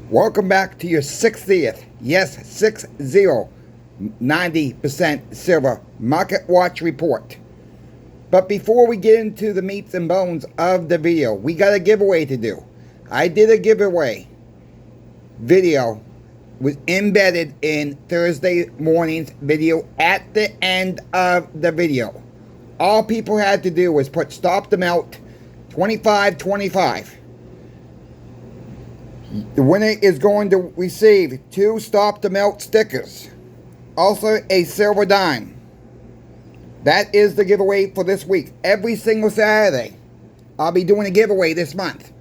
Welcome back to your 60th, yes, 60, 90% silver market watch report. But before we get into the meats and bones of the video, we got a giveaway to do. I did a giveaway video, was embedded in Thursday morning's video at the end of the video. All people had to do was put stop the melt 2525. The winner is going to receive 2 Stop the Melt stickers. Also a silver dime. That is the giveaway for this week. Every single Saturday, I'll be doing a giveaway this month.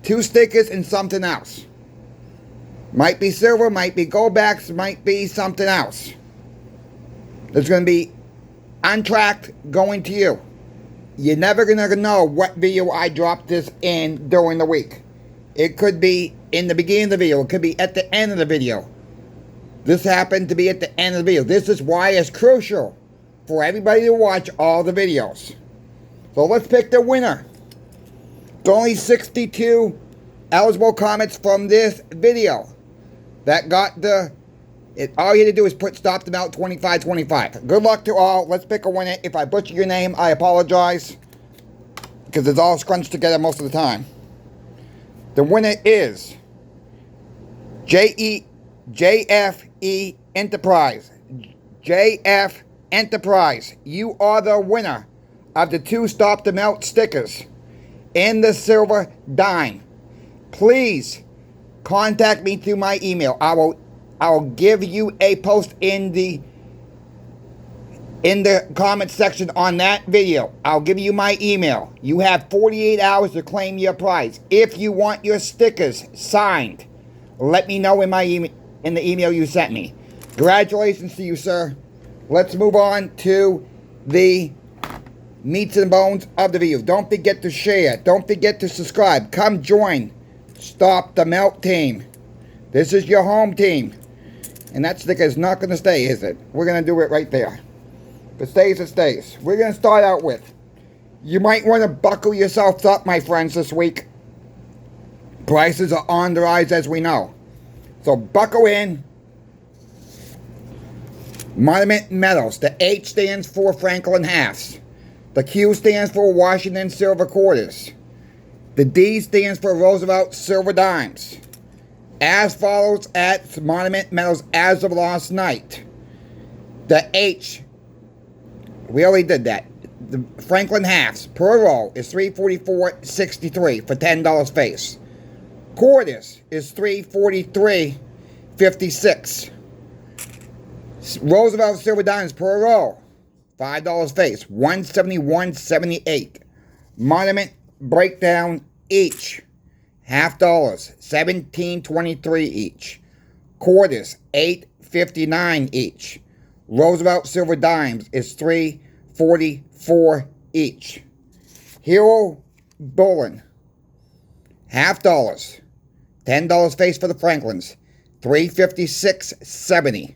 2 stickers and something else. Might be silver, might be gold backs, might be something else. There's going to be untracked going to you. You're never going to know what video I dropped this in during the week. It could be in the beginning of the video. It could be at the end of the video. This happened to be at the end of the video. This is why it's crucial for everybody to watch all the videos. So let's pick the winner. There's only 62 eligible comments from this video that got all you had to do is put stop the melt 2525. Good luck to all. Let's pick a winner. If I butcher your name, I apologize, because it's all scrunched together most of the time. The winner is JFE Enterprise. JF Enterprise. You are the winner of the 2 Stop the Melt stickers and the silver dime. Please contact me through my email. I'll give you a post in the comment section on that video. I'll give you my email. You have 48 hours to claim your prize. If you want your stickers signed, let me know in the email you sent me. Congratulations to you, sir. Let's move on to the meats and bones of the video. Don't forget to share. Don't forget to subscribe. Come join Stop the Melt team. This is your home team. And that sticker is not going to stay, is it? We're going to do it right there. If it stays, it stays. We're going to start out with, you might want to buckle yourselves up, my friends, this week. Prices are on the rise, as we know. So buckle in. Monument Metals. The H stands for Franklin Halves. The Q stands for Washington Silver Quarters. The D stands for Roosevelt Silver Dimes. As follows at Monument Metals as of last night. The H, we already did that. The Franklin Halves per roll is $344.63 for $10 face. Quarters is $343.56. Roosevelt Silver Dimes per roll, $5 face, $171.78. Monument Breakdown each, $half, $17.23 each. Quarters, $8.59 each. Roosevelt Silver Dimes is $3.44 each. Hero Bullion, $half, $10 face for the Franklins, $356.70.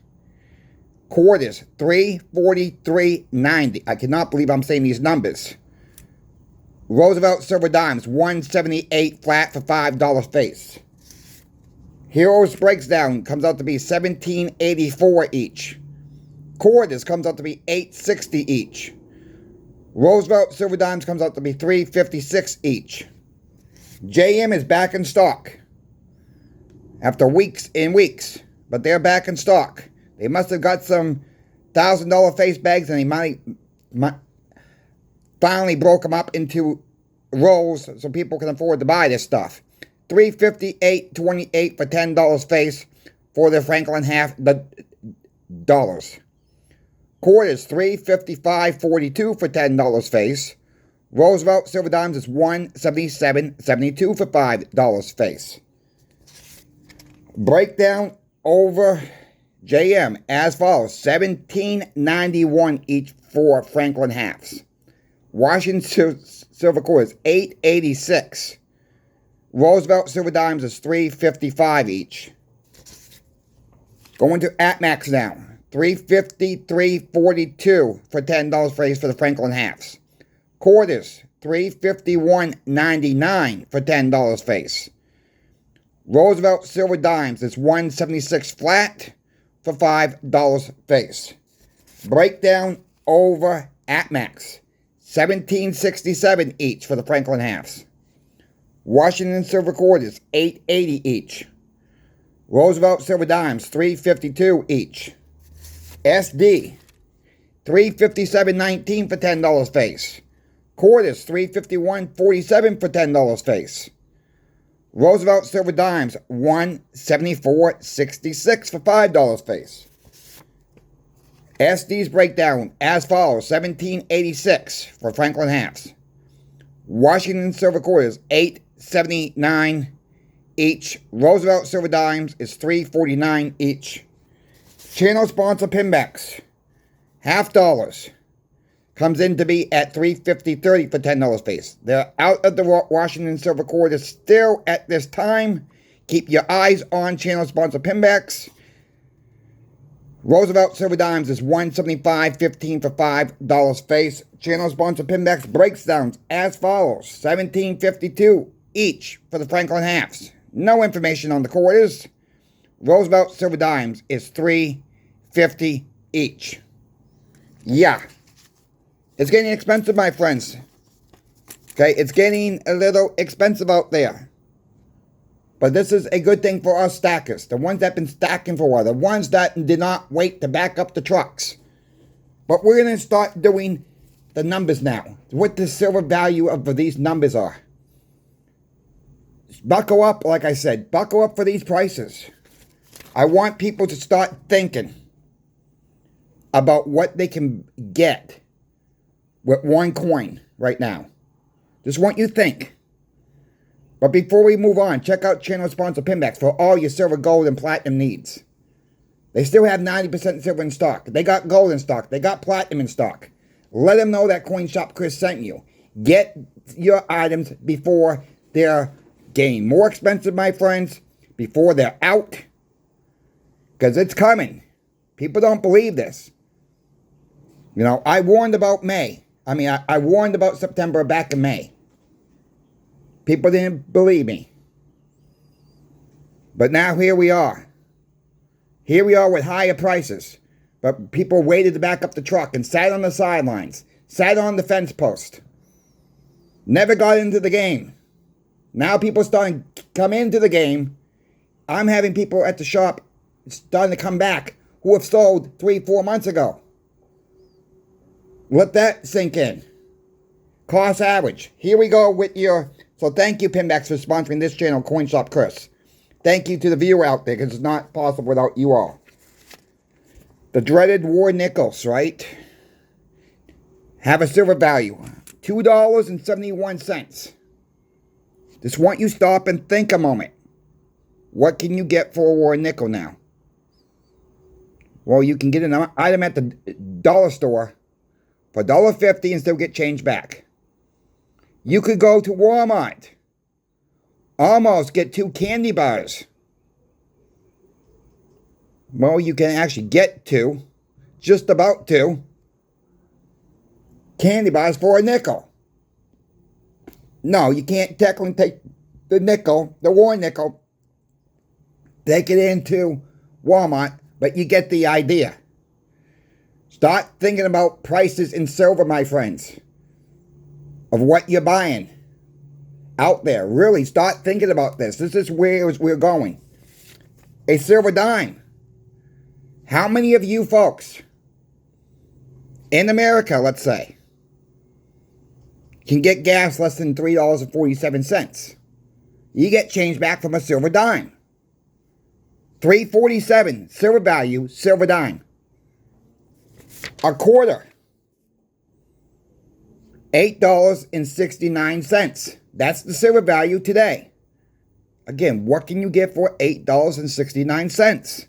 Quarters, $343.90. I cannot believe I'm saying these numbers. Roosevelt Silver Dimes, $178 flat for $5 face. Heroes Breakdown comes out to be $17.84 each. Quarters comes out to be $8.60 each. Roosevelt Silver Dimes comes out to be $3.56 each. JM is back in stock after weeks and weeks, but they're back in stock. They must have got some $1,000 face bags, and they finally broke them up into rolls so people can afford to buy this stuff. $358.28 for $10 face for the Franklin half dollars. Quarters, $355.42 for $10 face. Roosevelt Silver Dimes is $177.72 for $5 face. Breakdown over JM as follows: $17.91 each for Franklin halves. Washington Silver Quarters, $8.86. Roosevelt Silver Dimes is $3.55 each. Going to ATMAX now, $353.42 for $10 face for the Franklin halves. Quarters, $351.99 for $10 face. Roosevelt Silver Dimes is $1.76 flat for $5 face. Breakdown over at max. $17.67 each for the Franklin halves. Washington Silver Quarters, $8.80 each. Roosevelt Silver Dimes, $3.52 each. SD, $3.57.19 for $10 face. Quarters, $3.51.47 for $10 face. Roosevelt Silver Dimes, $1.74.66 for $5 face. SD's breakdown as follows: $17.86 for Franklin halves. Washington Silver Quarters, $8.79 each. Roosevelt Silver Dimes is $3.49 each. Channel sponsor Pinbacks, $half, comes in to be at $3.50.30 for $10 face. They're out of the Washington Silver Quarters still at this time. Keep your eyes on channel sponsor Pinbacks. Roosevelt Silver Dimes is $1.75.15 for $5 face. Channel sponsor Pinbacks breakdowns as follows: $17.52 each for the Franklin halves. No information on the quarters. Roosevelt Silver Dimes is $3.50 each. Yeah. It's getting expensive, my friends. Okay, it's getting a little expensive out there. But this is a good thing for us stackers. The ones that have been stacking for a while. The ones that did not wait to back up the trucks. But we're going to start doing the numbers now. What the silver value of these numbers are. Buckle up, like I said. Buckle up for these prices. I want people to start thinking about what they can get with one coin right now. Just want you to think. But before we move on, check out channel sponsor Pinbacks for all your silver, gold, and platinum needs. They still have 90% silver in stock. They got gold in stock. They got platinum in stock. Let them know that Coin Shop Chris sent you. Get your items before they're getting more expensive, my friends. Before they're out. Because it's coming. People don't believe this. You know, I warned about May. I warned about September back in May. People didn't believe me. But now here we are. Here we are with higher prices. But people waited to back up the truck and sat on the sidelines. Sat on the fence post. Never got into the game. Now people starting to come into the game. I'm having people at the shop starting to come back who have sold 3-4 months ago. Let that sink in. Cost average. Here we go with your... So thank you, Pinbacks, for sponsoring this channel, Coin Shop Chris. Thank you to the viewer out there, because it's not possible without you all. The dreaded war nickels, right? Have a silver value. $2.71. Just want you to stop and think a moment. What can you get for a war nickel now? Well, you can get an item at the dollar store for $1.50 and still get change back. You could go to Walmart. Almost get 2 candy bars. Well, you can actually get 2. Just about 2. Candy bars for a nickel. No, you can't technically take the nickel, the war nickel, take it into Walmart, but you get the idea. Start thinking about prices in silver, my friends. Of what you're buying out there. Really start thinking about this. This is where we're going. A silver dime. How many of you folks in America, let's say, can get gas less than $3.47? You get change back from a silver dime. $3.47 silver value, silver dime. A quarter. $8.69. That's the silver value today. Again, what can you get for $8.69?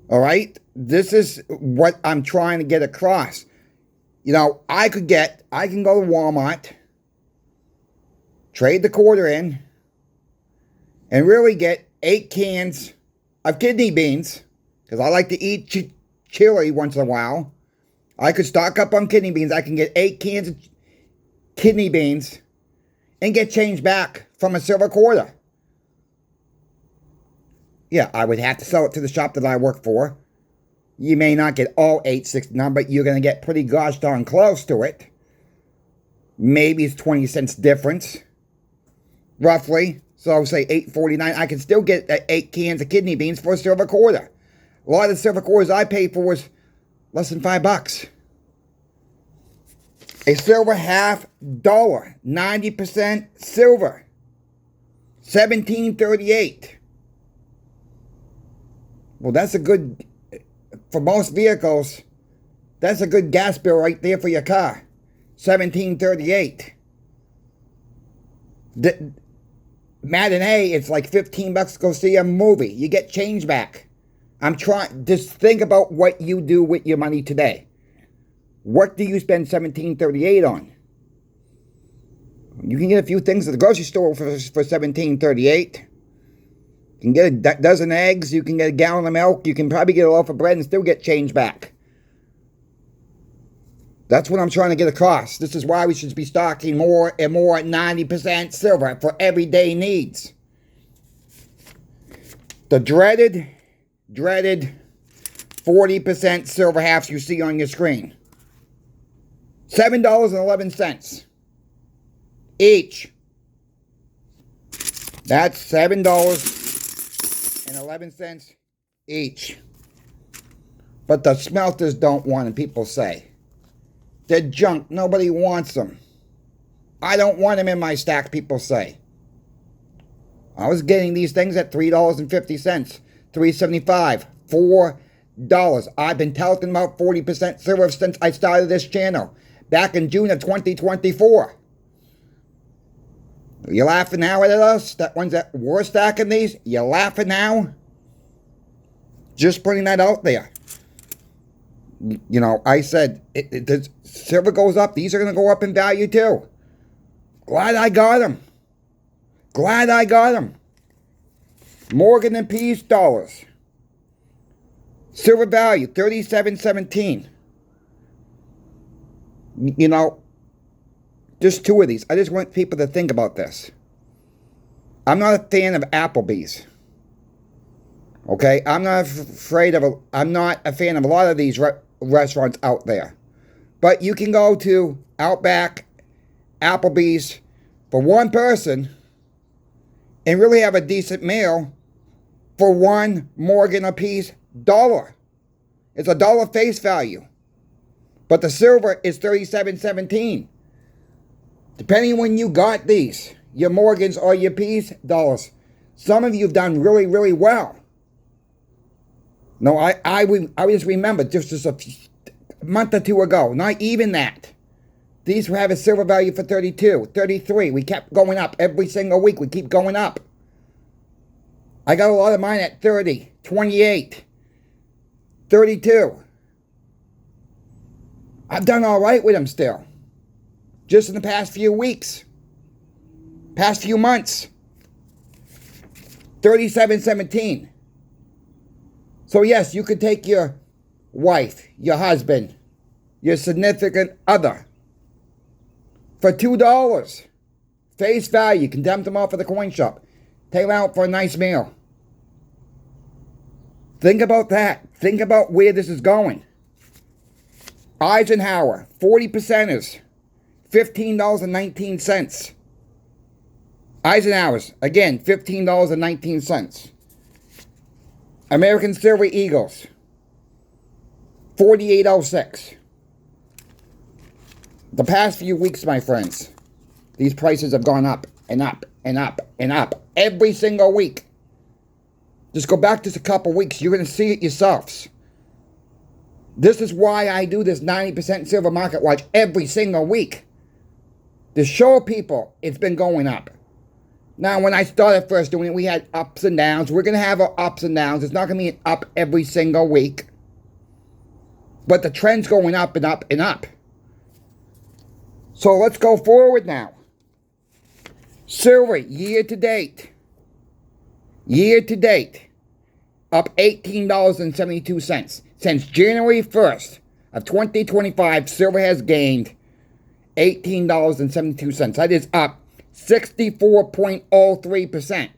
All right? This is what I'm trying to get across. You know, I can go to Walmart, trade the quarter in, and really get 8 cans of kidney beans, because I like to eat chili once in a while. I could stock up on kidney beans. I can get 8 cans of kidney beans and get change back from a silver quarter. Yeah, I would have to sell it to the shop that I work for. You may not get all $8.69, but you're going to get pretty gosh darn close to it. Maybe it's 20 cents difference, roughly. So say $8.49. I can still get 8 cans of kidney beans for a silver quarter. A lot of the silver quarters I paid for was less than $5. A silver half dollar, 90% silver, $17.38. Well, that's a good, for most vehicles, that's a good gas bill right there for your car. $17.38. The matinee, it's like $15 to go see a movie. You get change back. Just think about what you do with your money today. What do you spend $17.38 on? You can get a few things at the grocery store for $17.38. You can get a dozen eggs. You can get a gallon of milk. You can probably get a loaf of bread and still get change back. That's what I'm trying to get across. This is why we should be stocking more and more 90% silver for everyday needs. The dreaded 40% silver halves you see on your screen. $7.11 each. That's $7.11 each. But the smelters don't want them, people say. They're junk. Nobody wants them. I don't want them in my stack, people say. I was getting these things at $3.50, $3.75, $4. I've been touting about 40% silver since I started this channel. Back in June of 2024. You laughing now at us? That ones that were stacking these? You laughing now? Just putting that out there. You know, I said, the silver goes up. These are going to go up in value too. Glad I got them. Glad I got them. Morgan and Peace dollars. Silver value, $37.17. You know, just two of these. I just want people to think about this. I'm not a fan of Applebee's. Okay? I'm not I'm not a fan of a lot of these restaurants out there. But you can go to Outback, Applebee's for one person and really have a decent meal for one Morgan apiece dollar. It's $1 face value. But the silver is $37.17. Depending when you got these, your Morgans or your Peace dollars. Some of you have done really, really well. No, I just remember just a month or two ago, not even that. These have a silver value for 32, 33. We kept going up every single week. We keep going up. I got a lot of mine at 30, 28, 32. I've done all right with them still. Just in the past few weeks. Past few months. $37.17. So yes, you could take your wife, your husband, your significant other for $2. Face value. You can dump them off at the coin shop. Take them out for a nice meal. Think about that. Think about where this is going. Eisenhower, 40 percenters, $15.19. Eisenhower's, again, $15.19. American Silver Eagles, $48.06. The past few weeks, my friends, these prices have gone up and up and up and up every single week. Just go back just a couple weeks. You're going to see it yourselves. This is why I do this 90% Silver Market Watch every single week. To show people it's been going up. Now, when I started first doing it, we had ups and downs. We're going to have our ups and downs. It's not going to be an up every single week. But the trend's going up and up and up. So let's go forward now. Silver, year to date. Year to date. Up $18.72. Since January 1st of 2025, silver has gained $18.72. That is up 64.03%.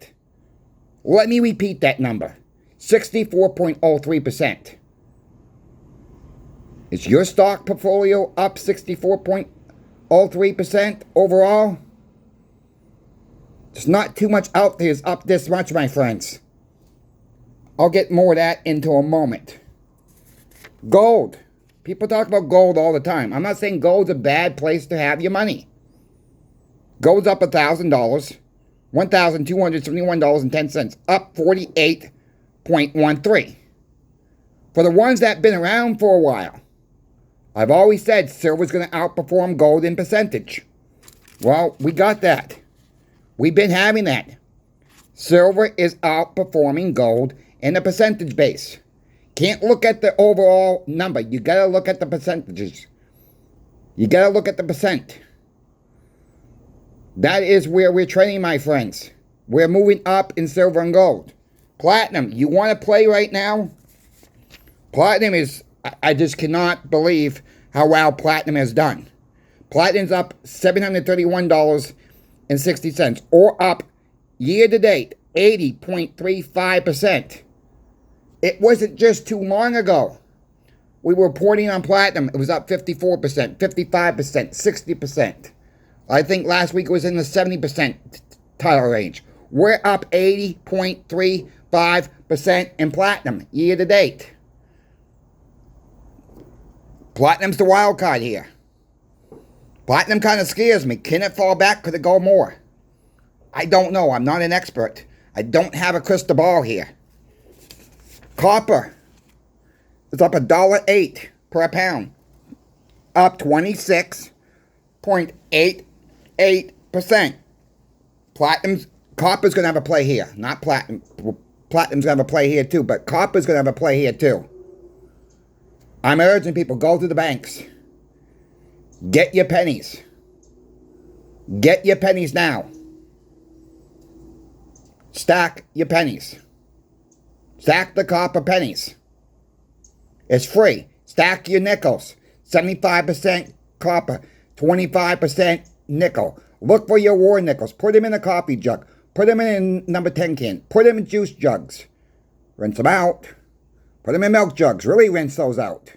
Let me repeat that number. 64.03%. Is your stock portfolio up 64.03% overall? There's not too much out there is up this much, my friends. I'll get more of that into a moment. Gold. People talk about gold all the time. I'm not saying gold's a bad place to have your money. Gold's up $1,000, $1,271.10, up 48.13. For the ones that have been around for a while, I've always said silver's going to outperform gold in percentage. Well, we got that. We've been having that. Silver is outperforming gold in a percentage base. Can't look at the overall number. You got to look at the percentages. You got to look at the percent. That is where we're trading, my friends. We're moving up in silver and gold. Platinum, you want to play right now? Platinum is, I just cannot believe how well platinum has done. Platinum's up $731.60, or up year to date 80.35%. It wasn't just too long ago. We were reporting on platinum. It was up 54%, 55%, 60%. I think last week it was in the 70% title range. We're up 80.35% in platinum year to date. Platinum's the wild card here. Platinum kind of scares me. Can it fall back? Could it go more? I don't know. I'm not an expert. I don't have a crystal ball here. Copper is up $1.08 per pound. Up 26.88%. Copper's going to have a play here. Not platinum. Platinum's going to have a play here too, but copper's going to have a play here too. I'm urging people, go to the banks. Get your pennies. Get your pennies now. Stack your pennies. Stack the copper pennies. It's free. Stack your nickels. 75% copper, 25% nickel. Look for your war nickels. Put them in a coffee jug. Put them in a number 10 can. Put them in juice jugs. Rinse them out. Put them in milk jugs. Really rinse those out.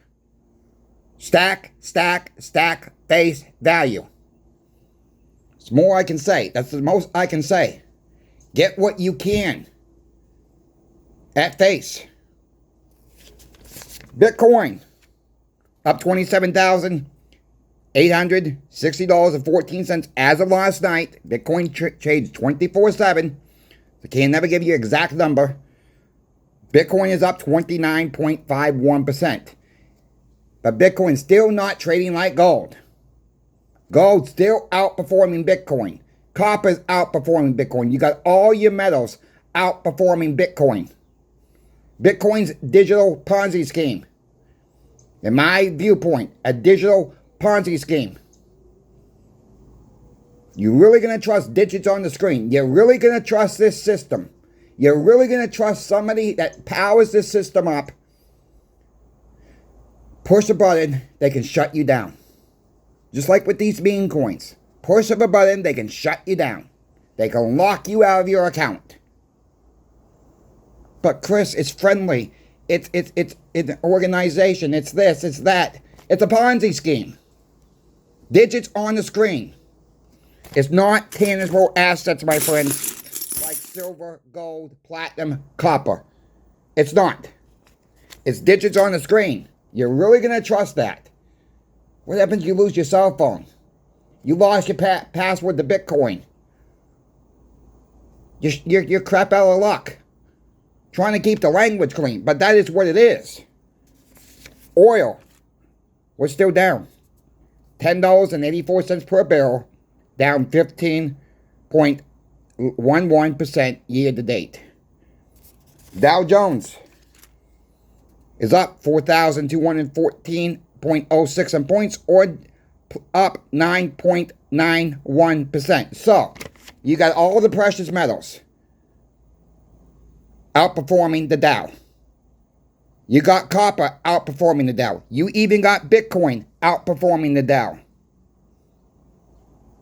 Stack, stack, stack, face value. It's more I can say. That's the most I can say. Get what you can at face. Bitcoin up $27,860.14 as of last night. Bitcoin trades 24/7. I can never give you an exact number. Bitcoin is up 29.51%. But Bitcoin's still not trading like gold. Gold's still outperforming Bitcoin. Copper's outperforming Bitcoin. You got all your metals outperforming Bitcoin. Bitcoin's digital Ponzi scheme. In my viewpoint, a digital Ponzi scheme. You're really going to trust digits on the screen. You're really going to trust this system. You're really going to trust somebody that powers this system up. Push a button, they can shut you down. Just like with these meme coins. Push of a button, they can shut you down. They can lock you out of your account. But Chris, it's friendly. It's an organization. It's this, it's that. It's a Ponzi scheme. Digits on the screen. It's not tangible assets, my friends, like silver, gold, platinum, copper. It's not. It's digits on the screen. You're really going to trust that. What happens if you lose your cell phone? You lost your password to Bitcoin. You're crap out of luck. Trying to keep the language clean, but that is what it is. Oil, we're still down. $10.84 per barrel, down 15.11% year to date. Dow Jones is up 4,214.06 points, or up 9.91%. So, you got all the precious metals outperforming the Dow. You got copper outperforming the Dow. You even got Bitcoin outperforming the Dow.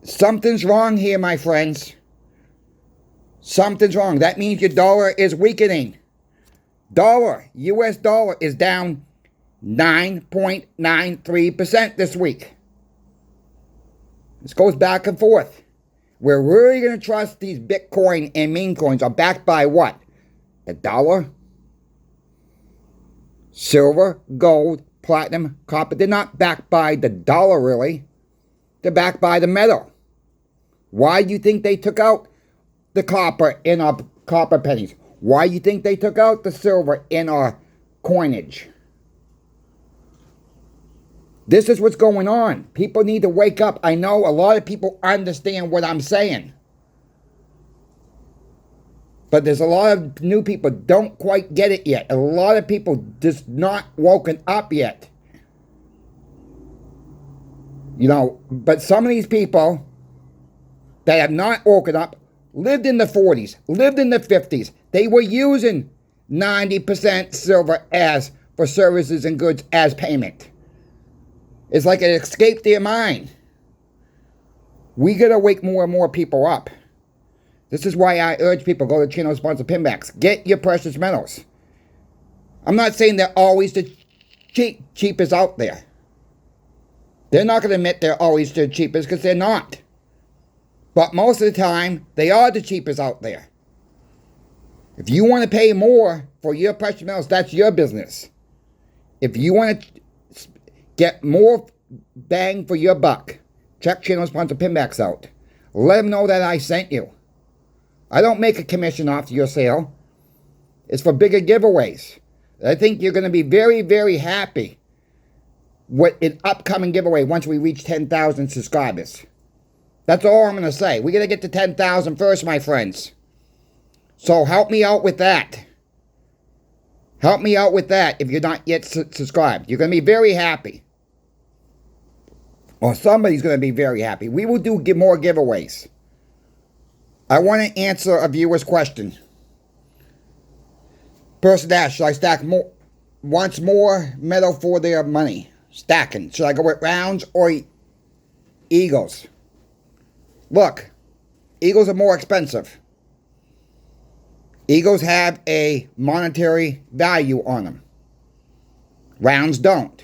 Something's wrong here, my friends. Something's wrong. That means your dollar is weakening. US dollar is down 9.93% this week. This goes back and forth. We're really going to trust these Bitcoin and meme coins are backed by what? The dollar? Silver, gold, platinum, copper. They're not backed by the dollar, really. They're backed by the metal. Why do you think they took out the copper in our copper pennies? Why do you think they took out the silver in our coinage? This is what's going on. People need to wake up. I know a lot of people understand what I'm saying. But there's a lot of new people don't quite get it yet. A lot of people just not woken up yet. You know, but some of these people that have not woken up lived in the 40s, lived in the 50s. They were using 90% silver as for services and goods as payment. It's like it escaped their mind. We got to wake more and more people up. This is why I urge people, go to channel sponsor Pinbacks. Get your precious metals. I'm not saying they're always the cheapest out there. They're not going to admit they're always the cheapest because they're not. But most of the time, they are the cheapest out there. If you want to pay more for your precious metals, that's your business. If you want to get more bang for your buck, check channel sponsor Pinbacks out. Let them know that I sent you. I don't make a commission off your sale. It's for bigger giveaways. I think you're going to be very, very happy with an upcoming giveaway once we reach 10,000 subscribers. That's all I'm going to say. We got to get to 10,000 first, my friends. So help me out with that. Help me out with that if you're not yet subscribed. You're going to be very happy. Or somebody's going to be very happy. We will do more giveaways. I want to answer a viewer's question. Person asked, should I stack more, wants more metal for their money? Stacking. Should I go with rounds or eagles? Look, eagles are more expensive. Eagles have a monetary value on them. Rounds don't.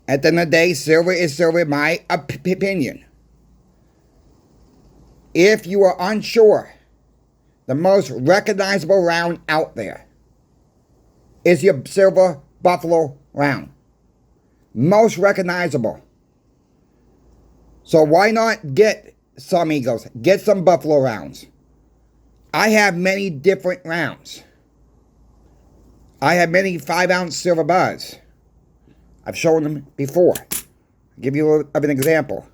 At the end of the day, silver is silver, in my opinion. If you are unsure, the most recognizable round out there is your silver buffalo round. Most recognizable. So why not get some eagles? Get some buffalo rounds. I have many different rounds. I have many 5-ounce silver bars. I've shown them before. I'll give you a little of an example.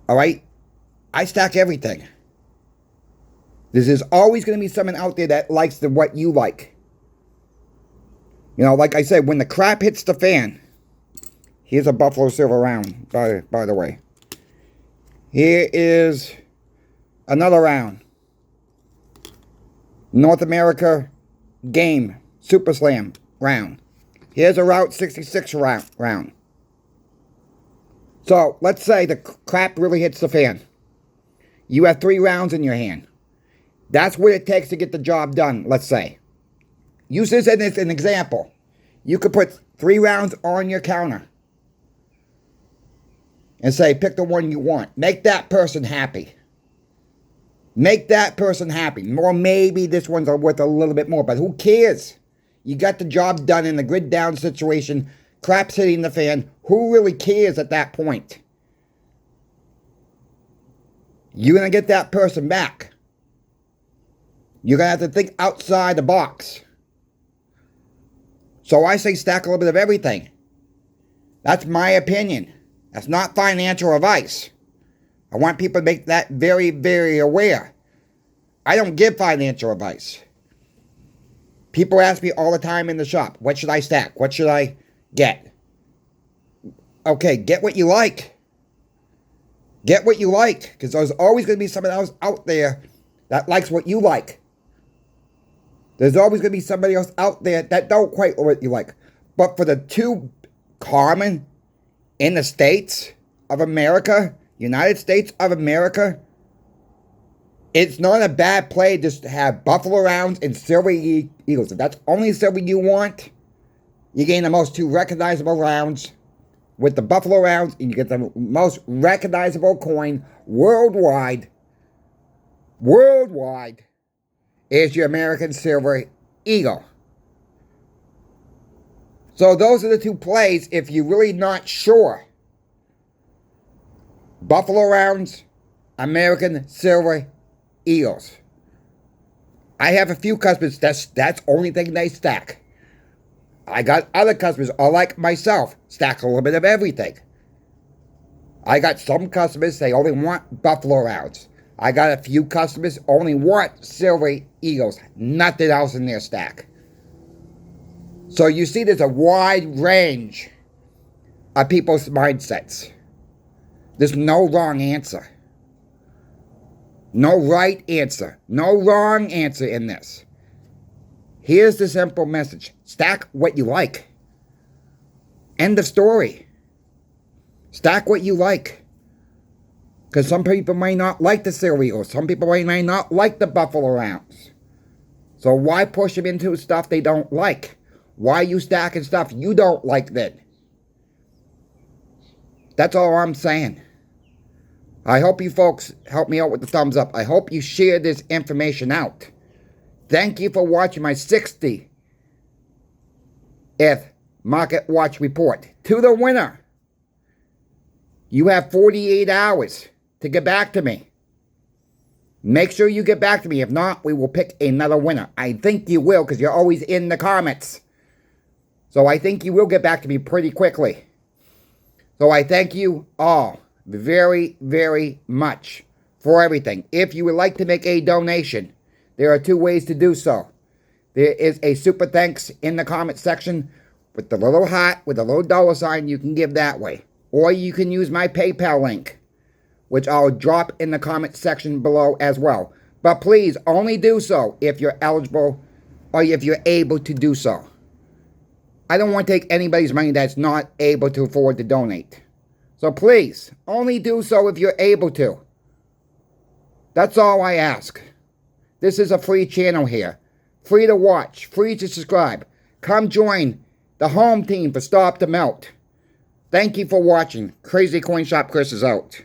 Alright? I stack everything. There's always going to be someone out there that likes what you like. You know, like I said, when the crap hits the fan, here's a buffalo silver round, by the way. Here is another round. North America Game Super Slam round. Here's a Route 66 round. So, let's say the crap really hits the fan. You have 3 rounds in your hand. That's what it takes to get the job done, let's say. Use this as an example. You could put 3 rounds on your counter. And say, pick the one you want. Make that person happy. Make that person happy. Or maybe this one's worth a little bit more, but who cares? You got the job done in a grid down situation. Crap's hitting the fan. Who really cares at that point? You're going to get that person back. You're going to have to think outside the box. So I say stack a little bit of everything. That's my opinion. That's not financial advice. I want people to make that very, very aware. I don't give financial advice. People ask me all the time in the shop, what should I stack? What should I get? Okay, get what you like. Get what you like, because there's always going to be someone else out there that likes what you like. There's always going to be somebody else out there that don't quite what you like. But for the two common in the States of America, United States of America, It's not a bad play just to have Buffalo Rounds and Silver Eagles. If that's only silver you want, you gain the most two recognizable rounds with the Buffalo Rounds, and you get the most recognizable coin worldwide. Worldwide is your American Silver Eagle. So those are the two plays if you're really not sure. Buffalo Rounds, American Silver Eagles. I have a few customers that's the only thing they stack. I got other customers, all like myself, stack a little bit of everything. I got some customers, they only want Buffalo Rounds. I got a few customers only want Silver Eagles, nothing else in their stack. So you see there's a wide range of people's mindsets. There's no wrong answer. No right answer. No wrong answer in this. Here's the simple message. Stack what you like. End of story. Stack what you like. Because some people may not like the Silver Eagles. Some people may not like the Buffalo Rounds. So why push them into stuff they don't like? Why are you stacking stuff you don't like then? That's all I'm saying. I hope you folks help me out with the thumbs up. I hope you share this information out. Thank you for watching my 60th Market Watch Report. To the winner, you have 48 hours to get back to me. Make sure you get back to me. If not, we will pick another winner. I think you will because you're always in the comments. So I think you will get back to me pretty quickly. So I thank you all very, very much for everything. If you would like to make a donation, there are two ways to do so. There is a super thanks in the comment section with the little heart, with a little dollar sign. You can give that way. Or you can use my PayPal link, which I'll drop in the comment section below as well. But please only do so if you're eligible or if you're able to do so. I don't want to take anybody's money that's not able to afford to donate. So please, only do so if you're able to. That's all I ask. This is a free channel here. Free to watch, free to subscribe. Come join the home team for Stop the Melt. Thank you for watching. Crazy Coin Shop Chris is out.